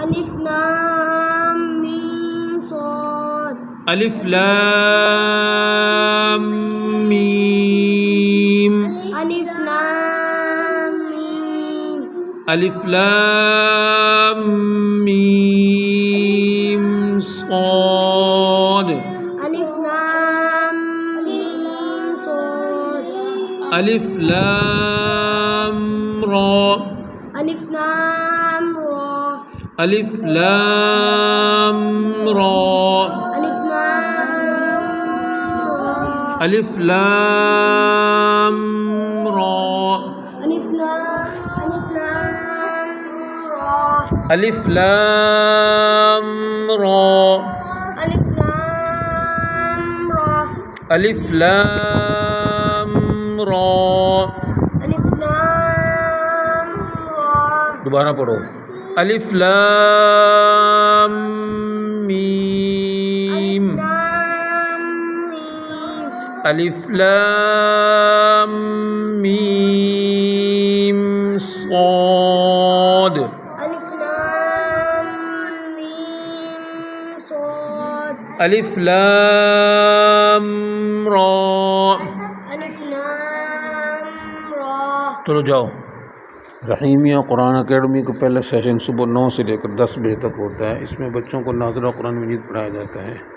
अलिफ लाम meme Saud. अलिफ लाम मीम। अलिफ लाम मीम। अलिफ लाम मीम सॉद। अलिफ लाम मीम सॉद। अलिफ लाम रा। अलिफ लाम रा। अलिफ लाम रा। अलिफ लाम रा। अलिफ लाम रा। अलिफ लाम रा। अलिफ लाम रा। अलिफ लाम रा। दोबारा पढ़ो। अलिफ लाम मीम। अलिफ लाम मीम सॉद। अलिफ लाम मीम सॉद। अलिफ लाम रा। अलिफ लाम रा। चलो जाओ। रहीमिया कुरान अकेडमी का पहला सेशन सुबह 9 से लेकर 10 बजे तक होता है। इसमें बच्चों को नाज़रा कुरान मजीद पढ़ाया जाता है।